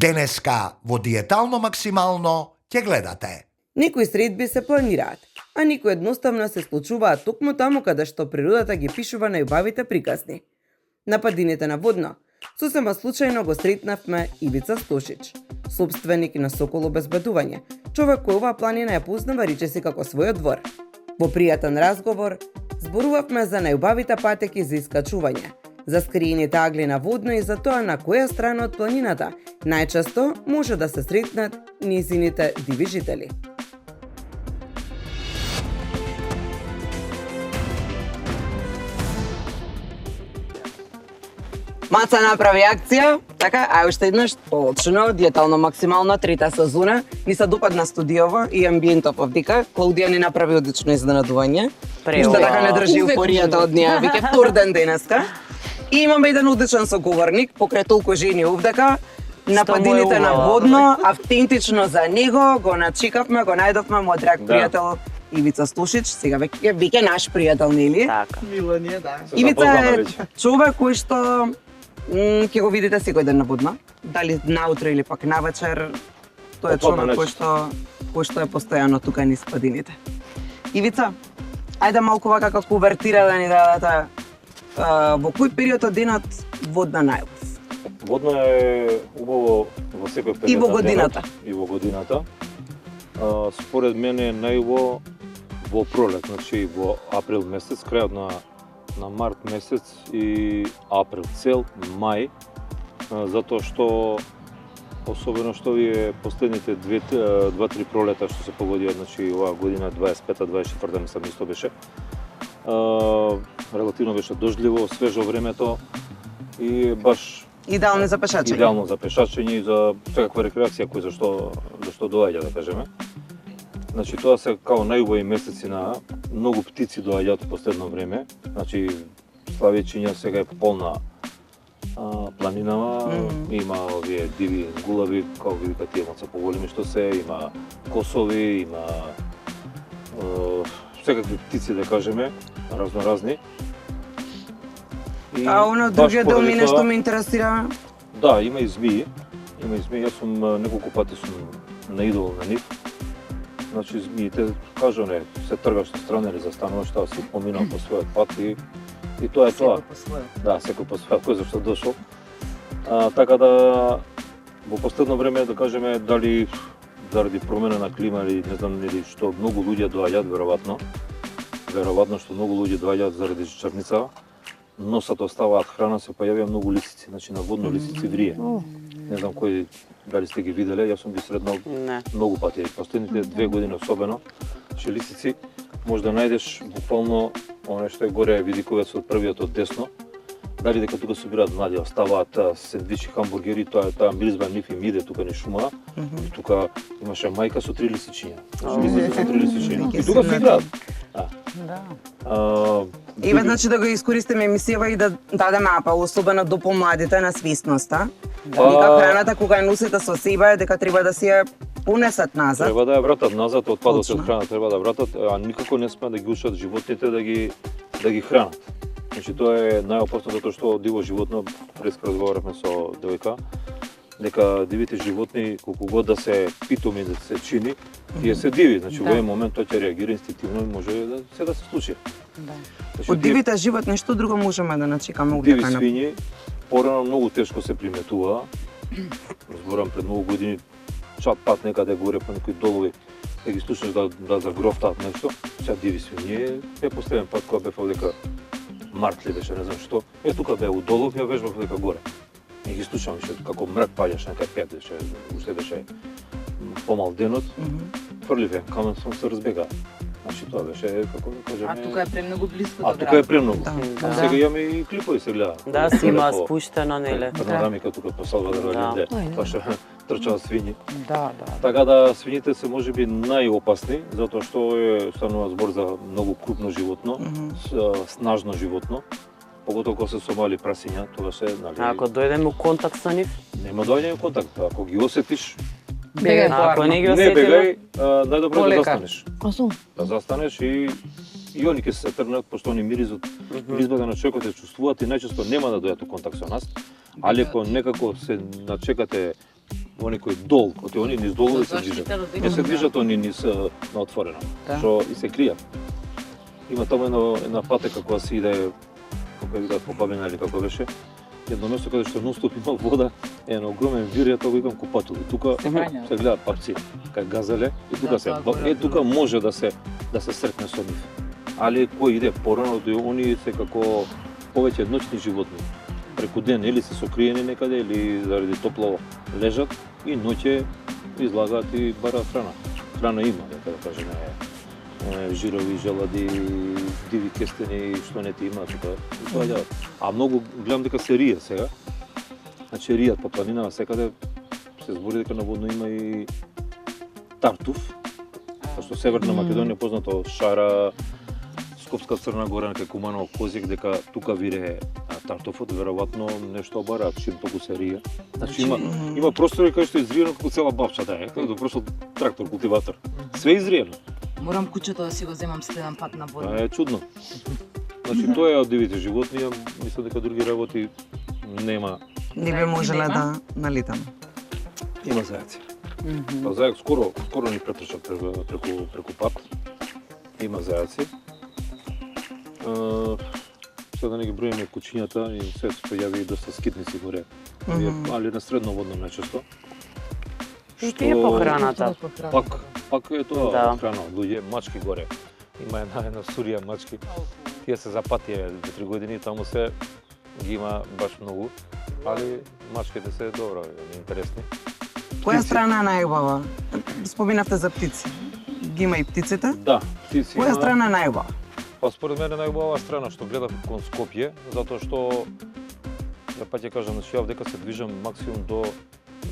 Денеска во Диетално максимално ќе гледате. Некои средби се планираат, а некои едноставно се случуваат токму таму каде што природата ги пишува најубавите приказни. На падините на Водно сосема случајно го сретнавме Ивица Стошич, сопственик на Сокол обезбедување, човек кој оваа планина ја познава речиси како својот двор. Во пријатен разговор зборувавме за најубавите патеки за искачување, за скриените агли на Водно и за тоа на која страна од планината најчесто може да се сретнат низините диви жители. Маца направи акција, така, а уште еднаш почнува Диетално максимално трета сезона. Ни се допадна студиово и амбиентот овдека. Клаудија ни направи одлично изненадување. Уште така не држи еуфоријата од неа, веќе втор ден денеска. И имаме еден одличен соговорник, покрај толку жени овдека. На падините на Водно, автентично за него, го начекавме, го најдовме мој драг пријател Ивица Стошич, сега веќе наш пријател, нели? Така. Мило ни е, да. Ивица е човек кој што ќе го видите секој ден на Водно. Дали наутро или пак навечер, тој е човек кој што е постојано тука низ падините. Ивица, ајде малку вака како увертира да ни дадете во кој период од денот Водна најубав? Водно е убаво во секој период. И во годината. И во годината. Според мене е најубаво во пролет, значи во април месец, крајот на март месец и април, цел мај, затоа што особено што вие последните 2-3 пролета што се погодија, значи оваа година 25-та, 24-та мислам исто беше. Релативно беше дождливо, свежо времето и баш идеално за пешачење. Идеално за пешачење и за секаква рекреација кој зашто доаѓа, да кажеме. Значи тоа се као најубави месеци на многу птици доаѓаат последно време. Значи Славичиња сега е полна планинава, има овие диви гулави, као видите тие малце поголеми што се, има косови, има секакви птици да кажеме, разноразни. А оно другиот дел ми нешто ме интересира. Да, има и змии. Јас сум неколку пати сум наидол на нив. Значи змиите, кажа не, се тргаш на страна или застануваш, таа си поминал по својот пат и тоа е тоа. Секој по својот. Да, секој по својот, кој зашто дошол. Така да во последно време да кажеме дали заради промена на клима или не знам или што многу луѓе доаѓаат веројатно што многу луѓе доаѓаат заради жичарница. Носат оставаат храна, се појавија многу лисици, значи на Водно лисици врие. Не знам кој дали сте ги виделе, јас сум ги сретнал многу пати. Последните 2 години особено, че лисици може да најдеш буквално оно што е горе видиковец од првиот од десно. Дали дека тука собираат млади, оставаат сендвичи, хамбургери, тоа миризба нив им иде тука низ шумава. И тука имаше мајка со 3 лисичиња. Лисици со 3 лисичиња. И тука се играат. Еве, значи да го искористиме емисијава и да дадеме апел, особено до помладите на свесноста. Дека храната кога ја носите со себе, дека треба да си ја понесат назад. Треба да ја вратат назад, отпадот од храна треба да вратат, а никако не сме да ги учат животните да ги хранат. Значи тоа е најопасно затоа што диво животно, преска разговаравме со девојка, дека дивите животни колку год да се питоми да се чини, тие се диви, значи во еден момент тоа ќе реагира инстинктивно и може да се случи. Од дивите животни што друго можеме да начекаме диви овдека на свињи порано многу тешко се приметува. Зборам пред многу години чат пат некаде горе по некои долови да ги слушаш да загрофтаат нешто. Сега диви свињи е последен пат кога бев овдека март ли беше, не знам што. Тука бе у долов, ја вежбав дека горе. И ги слушам како мрак паѓаш некај пет беше, уште беше помал денот. Фрлив камен сум се разбега. Значи тоа беше како да кажеме. А тука е премногу близко до град. А тука е премногу. Сега имаме и клипови се гледа. Да, си има спуштено, неле. Панорамика тука по Салвадор Алинде. Тоа што трчаат свињи. Да. Така да свињите се можеби најопасни, затоа што станува збор за многу крупно животно, снажно животно. Поготово кога се со мали прасиња, тоа се, нели. Ако дојдеме у контакт со нив? Нема доаѓање у контакт, ако ги осетиш, Бегај ако не ги не осетиме, бегај, најдобро да застанеш. Осум. Да застанеш и они ќе се тргнат, пошто они миризбата на човекот ја чувствуваат и најчесто нема да дојдат у контакт со нас, али ако некако се начекате во некој дол, кој они низ долови се движат. Не се движат они низ на отворено, Да. што и се кријат. Има таму една патека која се иде, како видат по Бабина или како беше, едно место каде што нон-стоп има вода, е на огромен вир, ја тоа го викам купател. И тука Се гањаат. се гледаат папци, кај газеле, и тука Да, се, тоа горе. е тука може да се сретне со нив. Али кој иде порано, они се како повеќе ноќни животни. Преку ден или се сокриени некаде, или заради топло лежат, и ноќе излагаат и бараат храна. Храна има, да кажеме, жирови, желади, диви кестени, што не ти има, тука, и тоа јадат. А многу, гледам дека се рие сега. Значи ријат по планинава секаде, се збори дека наводно има и тартуф, што Северна Македонија познато Шара, Скопска Црна Гора, кај Куманово Козјак, дека тука вире тартуфот, веројатно нешто обараат, чим толку се рие. Значи има простори кај што е изриено како цела бабча, да е, како да прошол трактор, култиватор. Све изриено. Морам куќето да си го земам следен пат на вода. Е чудно. Значи тоа е од дивите животни, ја мислам дека други работи нема. Не би можеле да налетаме. Има зајаци. Па зајак скоро ни претрча преку пат. Има зајаци. Сега да не ги броиме кучињата и се појави и доста скитници горе. Али на средноводно најчесто. И тие по храната. Пак е тоа Да. храна, луѓе, мачки горе. Има една сурија мачки. Тие се запатија 2-3 години, таму се ги има баш многу, али мачките се добро, интересни. Која страна е најубава? Споминавте за птици. Ги има и птиците? Да, птици Која има. страна е најубава? Па според мене најубава страна што гледав кон Скопје, затоа што ја пак ќе кажам, значи ја дека се движам максимум до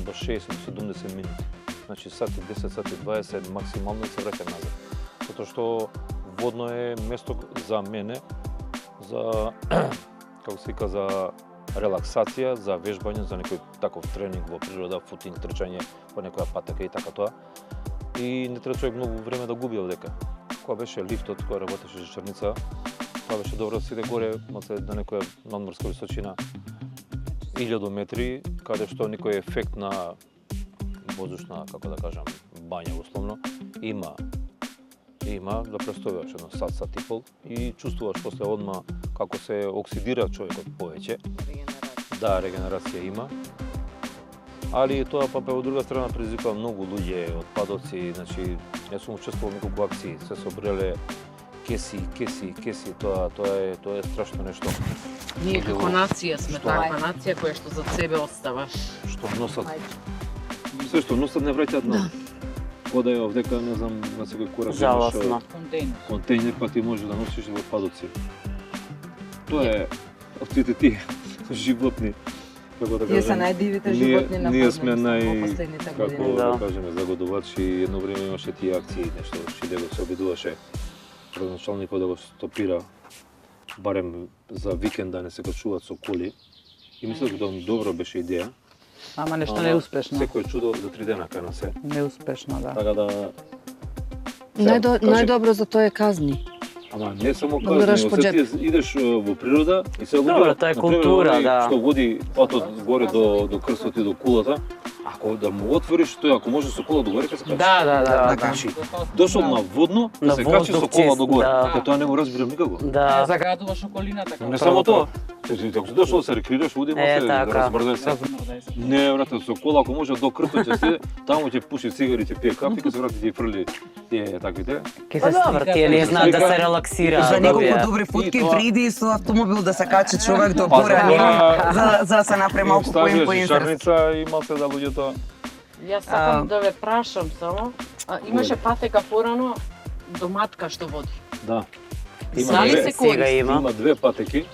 60-70 минути. Значи сати 10, сати 20 максимално се враќам назад. Затоа што водно е место за мене за како се вика за релаксација, за вежбање, за некој таков тренинг во природа, футинг, трчање по некоја патека и така тоа. И не треба човек многу време да губи овдека. Кога беше лифтот, кој работеше за Черница, тоа беше добро да сиде горе, маце на некоја надморска височина 1000 метри, каде што некој ефект на воздушна, како да кажам, бања условно, има да престојуваш едно сат и пол и чувствуваш после одма како се оксидира човекот повеќе. Да, регенерација има. Али тоа па од друга страна предизвикува многу луѓе, отпадоци, значи ја сум учествувал неколку акции, се собрале кеси, тоа е страшно нешто. Ние како нација сме таква нација која што за себе остава. Што носат, се што носат не враќаат назад. Кода е овдека, не знам, на секој корак Жалосно. Контейнер. контейнер, па ти може да носиш во отпадоци. Тоа е од сите тие животни, како да Тие се кажем. најдивите животни на Ние сме во последните како години. да Да. кажеме, загодувачи, едно време имаше тие акции, нешто Шиде го се обидуваше градоначалникот да го стопира, барем за викенд да не се качуваат со коли. И мислам дека добро беше идеја. Ама нешто Ама неуспешно. Секој чудо за 3 дена кај нас се. Неуспешно, да. Така да Најдобро за тоа е казни. Ама не само Да удараш казни, по се джеп. ти идеш во природа и се Добро, тоа е култура, да. Што води патот горе до крстот и до кулата, ако да му отвориш тој, ако може со кола догоре, ќе се качи. Да. Значи, дошол на водно, На да се качи со воздух кола чист, догоре. да. Тоа не го разбирам никако. Да. Заградуваш околината како. Не само тоа. Ако си дошол да се рекреираш, води Е, се така. разбрдај се. Не, брате, со кола ако може до крстот ќе се, таму ќе пуши цигари, ќе пие кафе, ќе се врати и фрли тие таквите. Ке Па се добро, тие не знаат да се релаксираат. За да неколку бидат. добри футки И тоа- вреди со автомобил да се качи човек до Па, горе, тоа- за да се направи малку Ставиш поинтерес. шарница и малце да луѓето. Јас сакам да ве прашам само, имаше патека порано до матка што води. Да. Дали две- се Сега користи? има. Има две патеки,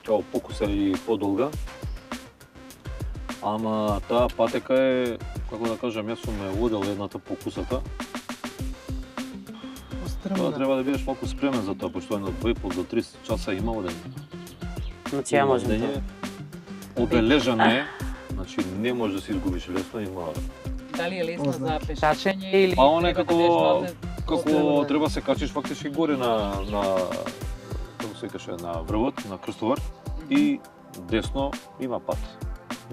као покуса и подолга. Ама таа патека е, како да кажам, јас сум ја водел едната покусата. Тоа треба да бидеш малку спремен за тоа, пошто едно 2,5 до 3 часа има одење. Значи ја можам Одење, обележана е, значи не може да се изгубиш лесно, има Дали е лесно за пешачење Качење или Па она е треба да како идеш како треба се качиш фактички горе на како се каже на врвот, на крстовар и десно има пат.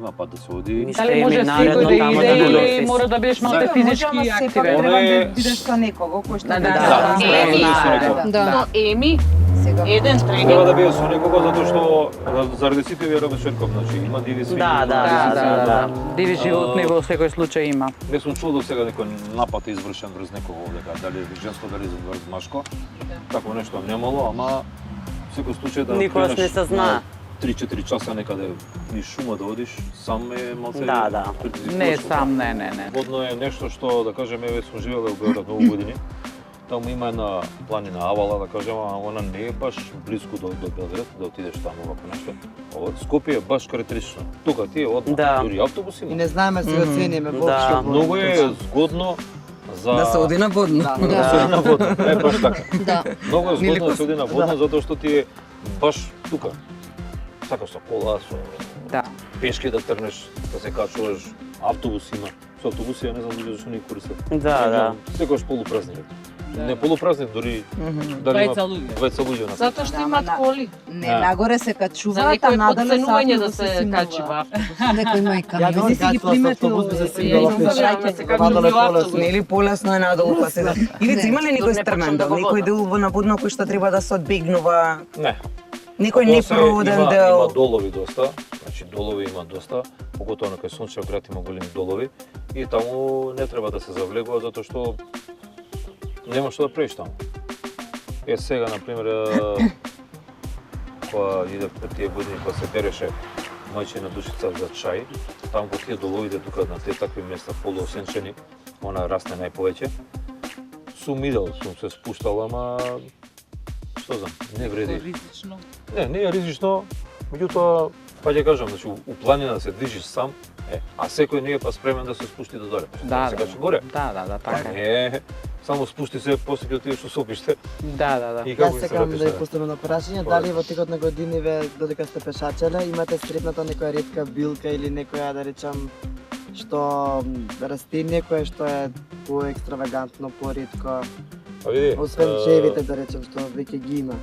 Има пат да се оди. Ништо Дали им може наредно секој да тамо иде да или доноси. мора да бидеш малку Може, физички ама сепак активен? треба Оне- да бидеш со некого кој што Да, да, Да, Еми, да. Но Еми, Сега. еден Треба тренинг, да биде со некого затоа што заради сите овие работи, значи има диви свињи. Да, да, има да, диви да. Диви животни во секој случај има. Не сум чул до сега некој напад е извршен врз некого овдека, дали женско, дали врз машко. Тако нешто немало, ама секој случај да Никогаш не се знае. 3-4 часа некаде низ шума да одиш, сам е малце Да, да. предизвикувачко. Не сам, не. Водно е нешто што, да кажеме, еве сум живеел во Београд многу години. Таму има една планина Авала, да кажеме, а она не е баш близко до Белград, да отидеш таму вако нешто. Ова Скопје е баш карактеристично. Тука ти е одма, Да. дури автобус И има. не знаеме се оцениме Да. Многу е згодно за Да се оди на водно. Да се оди на водно. Е баш така. Да. Многу е Нели згодно да се оди на водно да. затоа што ти е баш тука. Сакаш со кола, со Да. пешки да трнеш, да се качуваш, автобус има. Со автобуси ја не знам луѓе зашто не ги користат. Да. Секогаш полупразни. Не полупразни, дури дали има Двајца луѓе. двајца луѓе на. Затоа што Да, имат ама коли. Не, Да. нагоре се За качуваат, а некој надале са подценување да автобуси се си качи во многа. автобус. Некој има и камион, Ја би си ги приметил се качи во автобус. Нели полесно е надолу па се да. Или Не, има ли тур некој не почнам стрмен да дел, го некој водам. дел на водно кој што треба да се одбегнува, Не. некој Тоа се непроводен Има дел. долови доста, значи долови има доста, поготоа на кај Сончев град има големи долови и таму не треба да се завлегува затоа што нема што да правиш таму. Е сега на пример кога иде пред тие години кога се береше мајчина душица за чај, таму во тие доловите тука на тие такви места полуосенчени, она расте најповеќе. Сум идел, сум се спуштал, ама што знам, не вреди. Ризично. Не е ризично, меѓутоа, па ќе кажам, значи у планина да се движиш сам, а секој не е па спремен да се спушти до доле. Да, се да. качи горе. Да, така е. Не, само спушти се, после ќе отидеш во сопиште Да. и Јас како ќе се сакам да ја рапиш. поставам на прашање, дали во текот на годиниве, додека сте пешачеле, имате сретната некоја ретка билка или некоја, да речам, што растение кое што е поекстравагантно, поретко, Па види, освен чевите, да речем, што веќе ги има.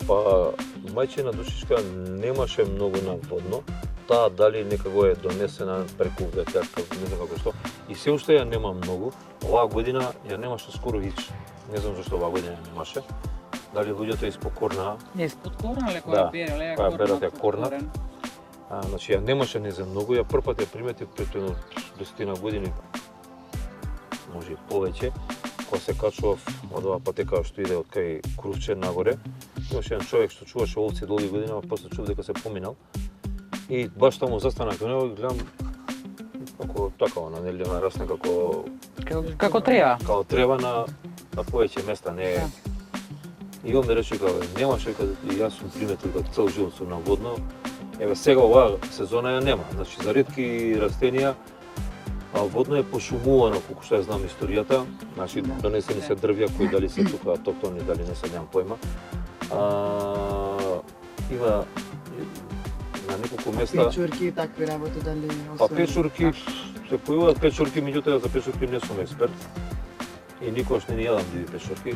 Па, мајчина душичка немаше многу на водно. Таа дали некако е донесена преку ветерка, не знам како што. И се уште ја нема многу. Оваа година ја немаше скоро ич. Не знам зашто оваа година ја немаше. Дали луѓето испокорнаа. Испод корна леко Да, бере, која берат ја корна. Значи ја немаше не за многу, ја првпат ја приметив пред едно 10 години, може и повеќе, кога се качував од оваа патека што иде од кај Крувче нагоре. Имаше еден човек што чуваше овци долги години, а после чув дека се поминал. И баш таму застанах кај него и гледам како така она нели она расне Како треба. како трева на повеќе места, не е. И он ми рече дека немаше дека и јас сум приметил дека цел живот сум на водно. Еве сега оваа сезона ја нема. Значи за ретки растенија водно е пошумувано, колку што ја знам историјата. Значи донесени се дрвја кои дали се тука автохтони, дали не се, немам појма. Има на неколку места Печурки и такви работи, дали па освен... печурки се појавуваат печурки, меѓутоа за печурки не сум експерт. И никогаш не ни јадам диви печурки.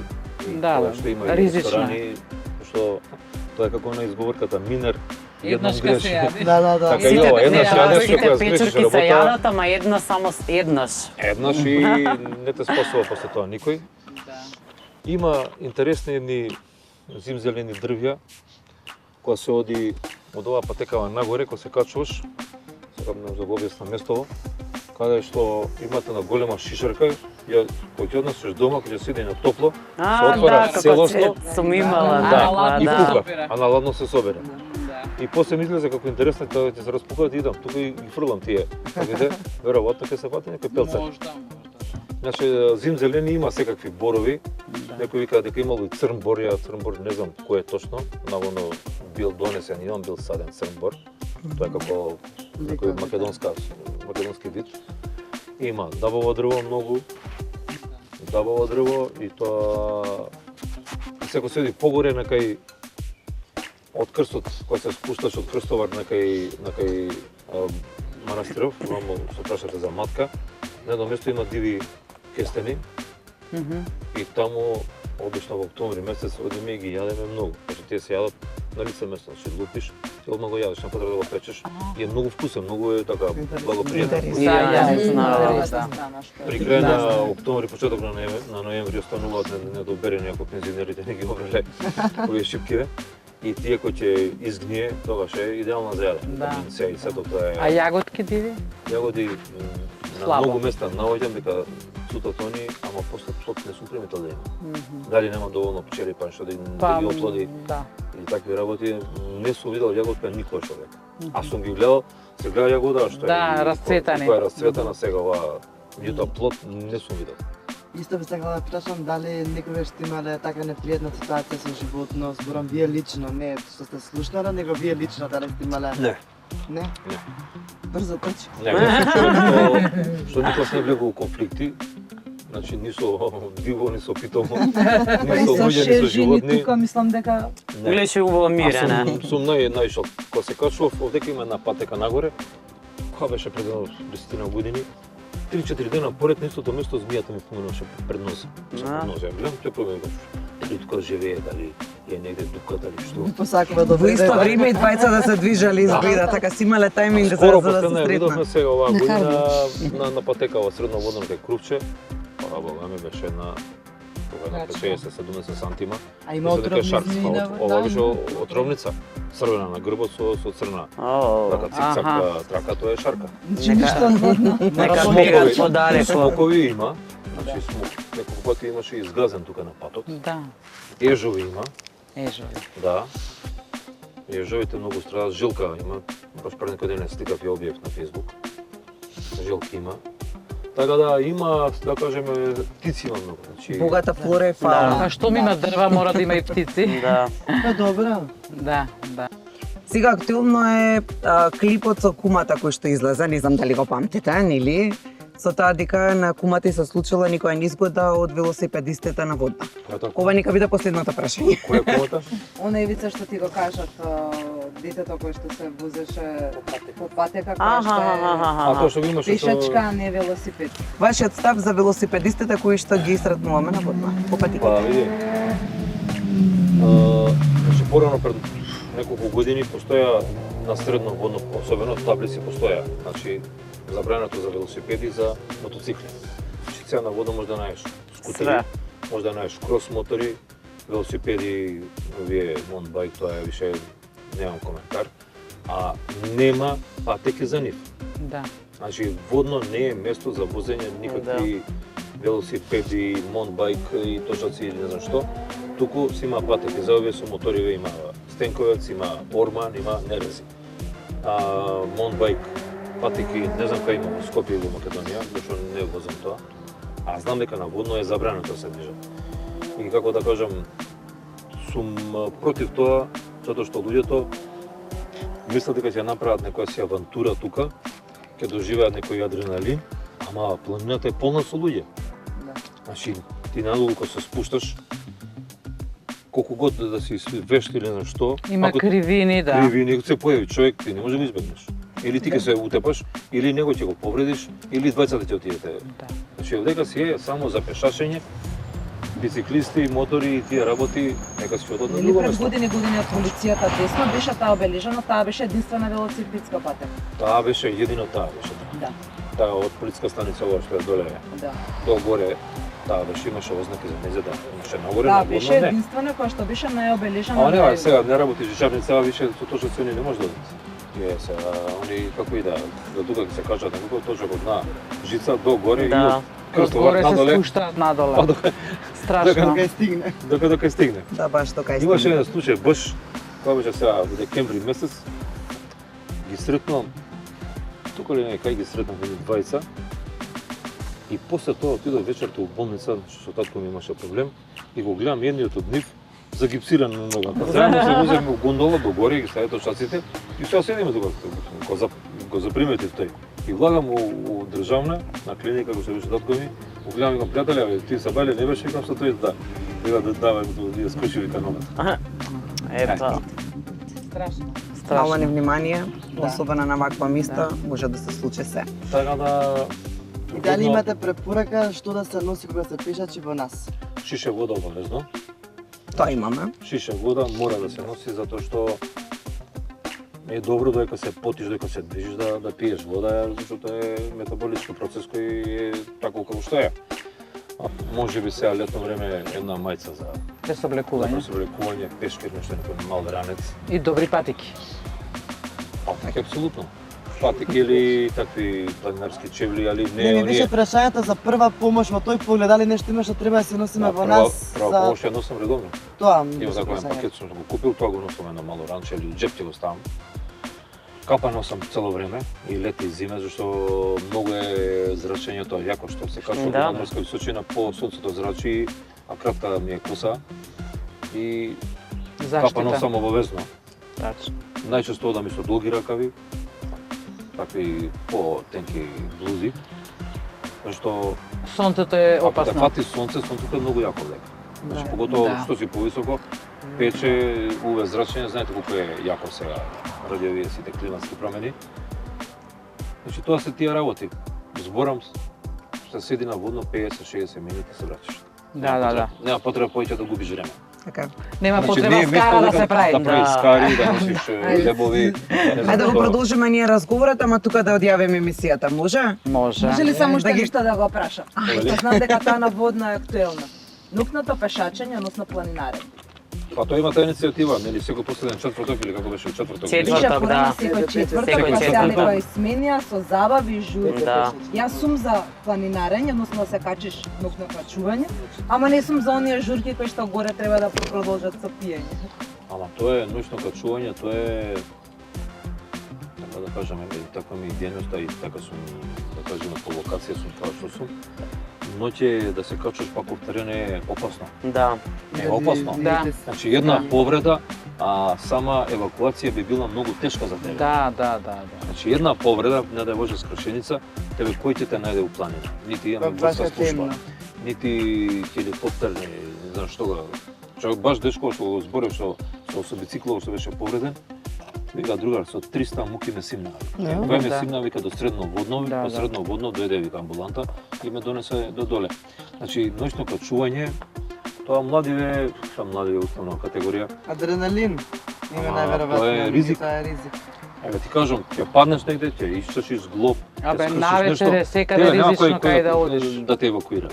И Да, тоа што има и ризично ресторани, што тоа е како на изговорката минер, едном Еднаш греши. се јади. Да. Така и ова, еднаш јадеш Сите секоја сгрешиш печурки се работа, јадат, ама една само еднаш. еднаш и не те спасува после тоа никој. Има интересни едни зимзелени дрвја, кога се оди од оваа патекава нагоре, кога се качуваш, сакам да го објаснам местово, каде што имате на голема шишарка, ја кој ќе однесеш дома, кој ќе седи на топло, се отвара како целосно, сум имала да, таква, и да. пука, а на ладно се собере. И после ми излезе како интересно, тоа ќе се распукаат и идам, тука и ги фрлам тие. Видите, веројатно ќе се фати некој пелцак. Значи, зимзелени има секакви борови. Некој вика дека имало и црн бор, ја црн бор не знам кој е точно, наводно бил донесен и он бил саден црн бор. Тоа е како некој македонски вид. Има дабово дрво многу, дабово дрво и тоа секој седи погоре на кај од крстот, кога се спушташ од крстовар на кај манастиров, нормално се прашате за матка. На едно место има диви кестени и таму обично во октомври месец одиме и ги јадеме многу. Значи тие се јадат на лице место, значи лупиш, ти одма го јадеш, не потреба да го печеш. И е многу вкусен, многу е така благопријатен. Интересно. Да, не знам. При крај на октомври, почеток на ноември остануваат недоберени ако пензионерите не ги обреле овие шипкиве. И тие кои ќе изгние, тогаш е идеална за јадење. Да. Се и сето тоа е. А јаготки диви? Јагоди на Слабо. многу места наоѓам дека цутат они, ама после плод не сум приметил да има. Дали нема доволно пчели па што да ги оплоди Да. и такви работи, не сум видел јаготка никош овде. А сум ги гледал, се гледа јагода што Да, е расцветани. која е расцветана сега ова, меѓутоа плод не сум видел. Исто би сакала да прашам дали некогаш сте имале така непријатна ситуација со животно, зборам вие лично, не што сте слушнала, него вие лично дали сте имале? Не. Не? Не. Брзо тече. Не, што никогаш не влегу у конфликти, значи ни со диво, ни со питомо, ни со луѓе, ни со животни. мислам дека Не. Гледаше убаво Аз мирена. сум најшок. Кога се качував, овдека има една патека нагоре, која беше пред 10 години, 3-4 дена поред на истото место змијата ми поминуваше пред носа. Да. Ја гледам, тој промени дали тука живее, дали е негде тука, дали што. Посакува да во исто време и двајца да се движале изгледа, така си имале тајминг за Скоро да последно се ја видовме сретнат. сега оваа година на патека во средноводно кај Крупче. Па бога ми беше на кога на 60-70 сантима. А има Мислам дека е шарк. отровни змии на Ова беше отровница, црвена на грбот со црна. О, Така цик-цак трака, тоа е шарка. Значи ништо одводно. нека Смокови. бегат подалеку. Смокови има, значи смок. Неколку пати имаше изгазен тука на патот. Да. Ежови има, Ежови. да. Ежовите многу страдаат. Жилка има, баш пред некој ден сликав ја објав на Facebook. Жилки има. Така да има, да кажеме, птици има многу. Значи, Богата флора и фауна. А што ми има дрва, мора да има и птици. Да. Па добро. Да, да. Сега актуелно е клипот со кумата кој што излезе, не знам дали го памтите, нели? Со таа дека на кумата и се случила никоја низгода од велосипедистите на водна. Која така? Ова нека биде последното прашање. Која е кумата? Она Ивица што ти го кажат, детето кое што се возеше по патека, кое Аха, што аха, е А тоа што го имаше пешачка, а не велосипед. Вашиот став за велосипедистите кои што ги сретнуваме на водна по патиките. Па, види. Значи, порано пред неколку години постоја на средно водно, особено таблици постоја. Значи, забрането за велосипеди за мотоцикли. Значи, сега на вода може да најдеш скутери, Све. може да најдеш крос мотори, велосипеди, овие монбајк, тоа е више немам коментар. А нема патеки за нив. Да. Значи, водно не е место за возење никакви велосипеди, монбајк и тошаци или не знам што. Туку си има патеки за овие со моториве, има Стенковец, има Орман, има Нерези. Монбајк патеки, не знам кај има во Скопје или во Македонија, зашто не возам тоа. А знам дека на водно е забрано да се движат. И како да кажам, сум против тоа, затоа што луѓето мислат дека ќе направат некоја си авантура тука, ќе доживеат некој адреналин, ама планината е полна со луѓе. Значи, ти надолу кога се спушташ, колку год да си вешт или на што, Има ако кривини, да. кривини се појави човек, ти не може да го избегнеш. Или ти ќе се утепаш, или него ќе го повредиш, или двајцата ќе отидете. Да. Значи, овдека си е само за пешашење, бициклисти, мотори и тие работи, нека си одат на Нели друго пред место. години од полицијата десно беше таа обележана, таа беше единствена велосипедска патека. Таа беше едино таа беше. Да, Таа од полициска станица ова што е доле, да. до горе, таа беше имаше ознаки за незеда, имаше нагоре, Таа на беше водно не. единствена која што беше најобележана. Ама нема, сега не работи жичарница, а више со тошаци они не може да одат. Е, сега, они како и да, до тука ќе се кажат некако точок од на жица до горе и Да. од крстовар Одгоре се надоле, спуштаат надоле. па дока Страшно. Кај стигне. кај стигне. Да, баш тоа кај Имаше стигне. еден случај баш, кога беше сега во декември месец, ги сретнувам, тука ли не, кај ги сретнав едни двајца, и после тоа отидов вечерта у болница, што татко ми имаше проблем, и го гледам едниот од нив, загипсиран на ногата. Заедно се воземе у гондола до горе, ги стави тошаците, и сега седиме тука, го заприметив тој. И влагам у државна, на клиника, кој се беше татко ми, го гледам и го пријателя, бе, ти са бали, не беше, викам со тој, да. Вика да дава, да ја скрши вика ногата. Ето, Страшно. Мало страшно. невнимание, Да. особено на ваква места, може да се случи се. Така да... И дали имате препорака што да се носи кога се пешачи во нас? Шише вода обавезно. Тоа имаме. Шише вода мора да се носи затоа што е добро дека се потиш, дека се движиш да пиеш вода, зашто е метаболички процес кој е тако како што е. Може би сега летно време една мајца за Пресоблекување. пресоблекување, пешкир, нешто некој мал ранец. И добри патики. Патик апсолутно. Патик или такви планинарски чевли, али не Не ми беше прашањето за прва помош во тој поглед, дали нешто имаше треба да се носиме во нас Прва за помош ја носам редовно. тоа. ми Има беше таков прашањето. пакет сум го купил, тоа го носам на мало ранче или джеп ќе го ставам. Капа носам цело време, и лето и зиме, зашто многу е зрачењето јако што се качува Да. во надморска височина, по сонцето зрачи, а кратка ми е коса и капа Заштита. носам обавезно. Тачно. Најчесто одам и со долги ракави, такви по-тенки блузи, зашто Сонцето е ако те опасно. фати сонцето е многу јако лека. Значи, поготово Да. што си повисоко, пече уве зрачење, знаете колку е јако сега ради овие сите климатски промени. Значи тоа се тие работи. Зборам, се седи на водно 50-60 минути се враќаш. Да. Нема потреба повеќе да губиш време. Така. Нема Значи, потреба скара да се прави. Да правиш скари, да носиш лебови. не знам Ајде да го што. продолжиме ние разговорот, ама тука да одјавиме емисијата, може? Може. Може ли само Да уште ги- нешто да го прашам? Добре. Што знам дека таа на водна е актуелна. Нукното пешачење, односно планинарење. Па тоа има таа иницијатива, нели секој последен четврток или како беше четврток? Четврток. Беше Четврток, порано да. секој четврток, Секој па сега четврток. некој сменија со забави и жури. Да. Јас сум за планинарење, односно да се качиш нукно качување, ама не сум за оние журки кои што горе треба да продолжат со пиење. Ама тоа е ноќно качување, тоа е така да кажеме, таква ми дејноста и така сум, да кажеме, по локација сум тоа што сум. Ноќе да се качуваш паков терен е опасно. Да. Е опасно. Да. Значи една повреда, а сама евакуација би била многу тешка за тебе. Да. Значи една повреда, не да може скршеница, тебе кој ќе те најде у планина? Нити имаме горска Баш е служба, темно. нити хеликоптер, не знам што го. Човек баш дечко што го зборев со бициклово што беше повреден, вика другар со 300 муки ме симна. Кој ме Да. симна вика до средно водно, Да, по да. средно водно дојде вика амбуланта и ме донесе до доле. Значи ноќно качување, тоа младиве уставна категорија. Адреналин. Има Ама, најверојатно. тоа е ризик. Тоа е ризик. Еве ти кажам, ќе паднеш негде, ќе исчешиш зглоб, Абе, ќе скршиш навечер е нешто, секаде тебе нема ризично кој кај да одиш. да те евакуира.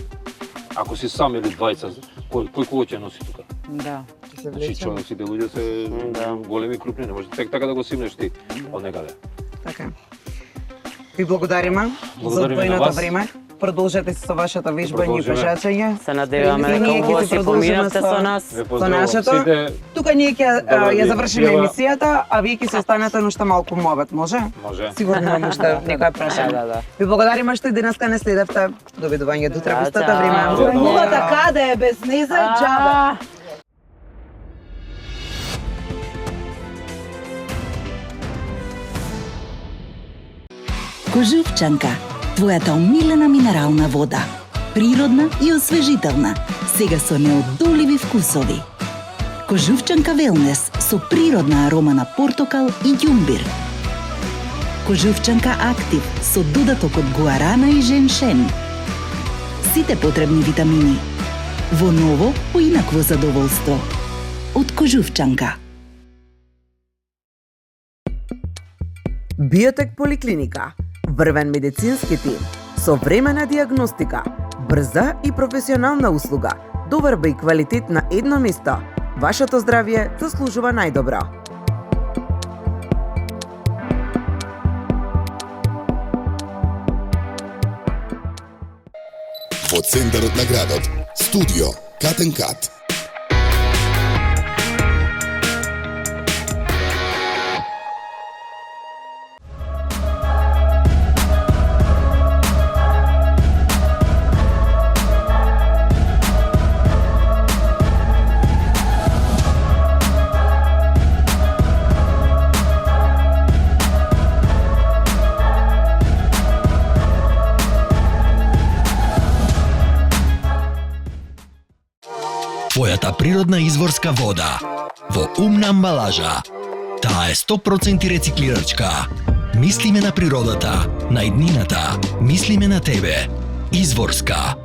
Ако си сам или двајца, кој кого ќе носи тука? Да. Ќе се Значи влечеме. човек, сите луѓе се Да. големи крупни, не може тек така да го симнеш ти од некаде. Така. Ви благодариме за Благодариме на одвоеното вас. време. Продолжете се со вашата вежбање и Продолжиме. пешачење. Се надеваме И ние дека ќе убаво се си продолжиме поминавте со- со нас. Ве поздравувам нашето. сите, Тука ние ќе Добар ја ден, завршиме Ева. емисијата, а вие ќе се останете на уште малку муабет, може? може. Сигурно имам уште некоја прашање. Да. Ви благодариме што и денеска не следевте. Довидување до утре Да, по истото чао. време. Добро. Мугата каде е без низа, џабе. Кожувчанка, твојата омилена минерална вода. Природна и освежителна, сега со неодоливи вкусови. Кожувчанка Велнес со природна арома на портокал и ѓумбир. Кожувчанка Актив со додаток од гуарана и женшен. Сите потребни витамини. Во ново, поинакво задоволство. Од Кожувчанка. Биотек Поликлиника. Врвен медицински тим. Современа диагностика. Брза и професионална услуга. Доварба и квалитет на едно место. Вашето здравје заслужува најдобро. Во центарот на градот, студио Катен Кат. Твојата природна изворска вода во умна амбалажа. Таа е 100% рециклирачка. Мислиме на природата, на иднината, мислиме на тебе. Изворска.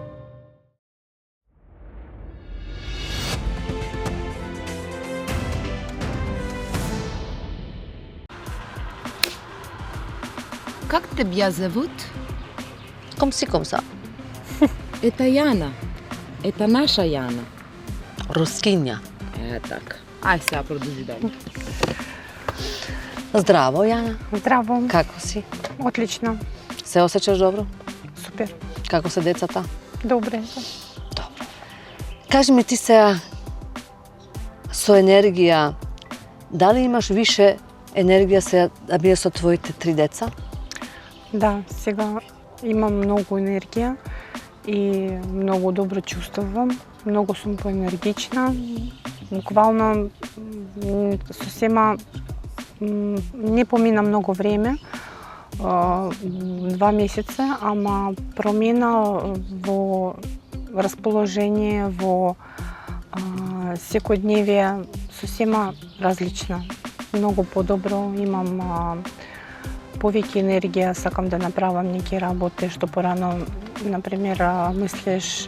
Как тебя зовут? Комса. Это Яна. Это наша Яна. Рускиња. Так. Ај сега продолжи дали. Здраво, Јана. Здраво. Како си? Отлично. Се осеќаш добро? Супер. Како се децата? Добре. Кажи ми ти сега со енергија, дали имаш више енергија сега да биеш со твоите 3 деца? Да, сега имам многу енергија и многу добро чувствувам. Многу сум поенергична. Буквално сосема не помина многу време, 2 месеца, ама промена во расположение, во секојдневие сосема различна. Многу подобро, имам повеќе енергија, сакам да направам неки работи што порано, например, мислиш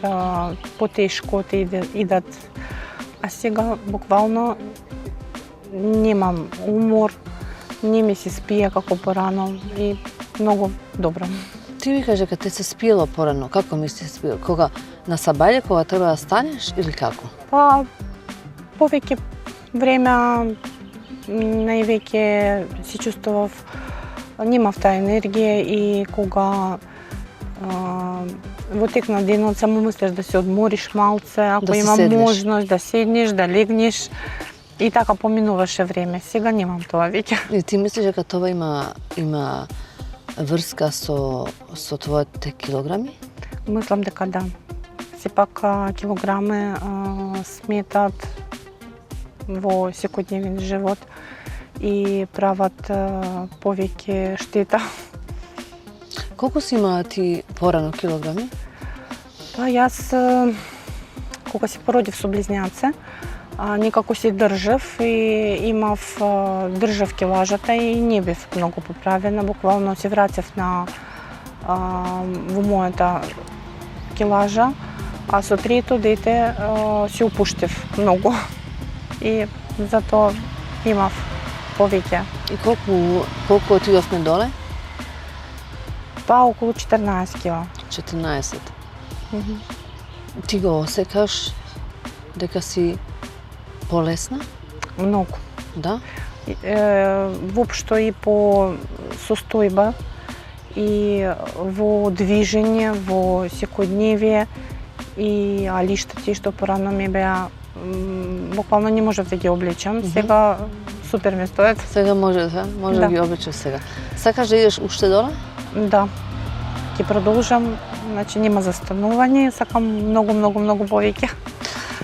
потешко те идат, а сега буквално немам умор, не ми се спија како порано и многу добро. Ти ми кажи, кога те се спиело порано, како ми се спиело? Кога на сабајле, кога треба да станеш или како? Па, повеќе време, највеќе се чувствував, немав таа енергија и кога во тек на денот само мислиш да се одмориш малце, ако да има можност да седнеш, да легнеш и така поминуваше време. Сега немам тоа веќе. И ти мислиш дека тоа има врска со твоите килограми? Мислам дека да. Сепак килограми сметат во секојдневен живот и прават повеќе штета. Колку си имала ти порано килограми? Па јас кога се породив со близнјаци, некако се држав и држав килажата и не бев многу поправена, буквално се враќав во мојата килажа, а со трето дете се опуштив многу и затоа имав повеќе. И колку отидовме доле? Па околу 14 кила. 14. Ти го осекаш дека си полесна? Многу. Да? Воопшто и по состојба и во движење, во секојдневие и алиштата што порано ми беа буквално не можев да ги облечам. Сега супер ми стоят. Сега може да ги облечеш сега. Сакаш да идеш уште доле? Да. Ќе продолжам, значи нема застанување, сакам многу повеќе.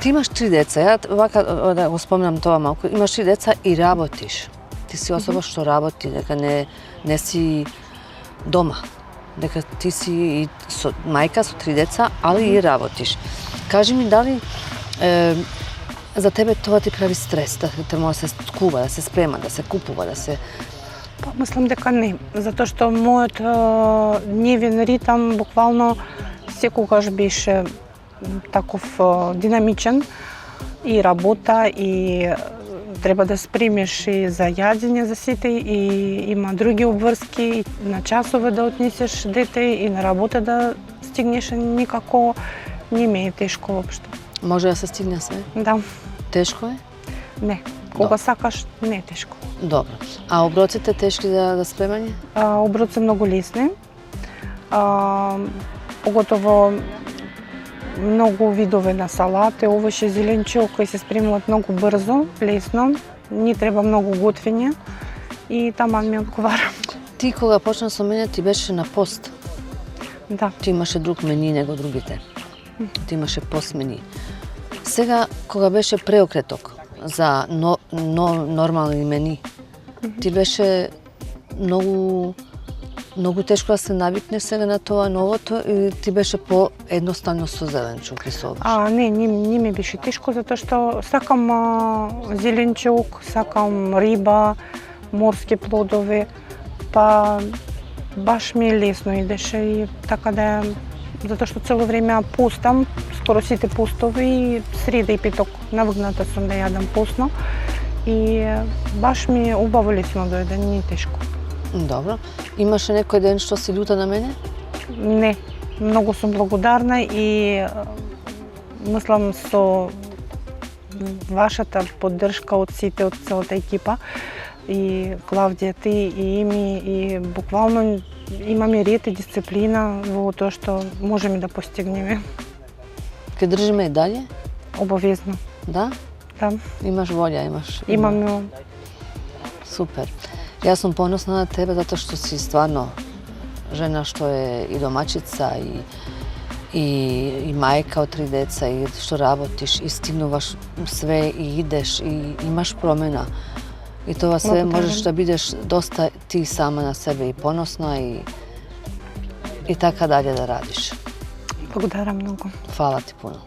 Ти имаш 3 деца, ја вака да го спомнам тоа малку. Имаш 3 деца и работиш. Ти си особа што работи, дека не си дома. Дека ти си и мајка со 3 деца, али и работиш. Кажи ми дали за тебе тоа ти прави стрес, да те може да се скува, да се спрема, да се купува, да се... Па, мислам дека не, затоа што мојот дневен ритам буквално секогаш беше таков динамичен и работа и треба да спремиш и за јадење за сите и има други обврски и на часове да отнесеш дете и на работа да стигнеш, никако не ми е тешко воопшто. Може да се стигне све? Да. Тешко е? Не. Кога сакаш, не е тешко. Добро. А оброците тешки за спремање? Оброци многу лесни. Поготово многу видове на салати, овоше, зеленчук кои се спремуваат многу брзо, лесно, не треба многу готвење и таман ми одговара. Ти кога почна со мене ти беше на пост? Да. Ти имаше друг мени него другите. Ти имаше пост мени. Сега кога беше преокреток за нормални мени, ти беше многу тешко да се навикнеш сега на тоа новото или ти беше по-едноставно со зеленчук и со овош? Не ми беше тешко затоа што сакам зеленчук, сакам риба, морски плодови, па баш ми лесно идеше и така да затоа што цело време постам, скоро сите постови и среда и петок навгната сум да јадам постно и баш ми убаво лесно дојде, не е тешко. Добро. Имаше некој ден што си љута на мене? Не, многу сум благодарна и мислам со вашата поддршка од сите, од целата екипа, и Клавдија, ти и Ими, и буквално имаме ред и дисциплина во тоа што можеме да постигнеме. Ке држиме и далje? Обавезно. Да? Да. Имаш волја, имаш... Имаме. Супер. Јас сум поносна на тебе затоа што си стварно жена што е и домачица и мајка од 3 деца и што работиш и стигнуваш све и идеш и имаш промена. И тоа све можеш да бидеш доста ти сама на себе и поносна и така дале да радиш. Благодарам многу. Фала ти пуно.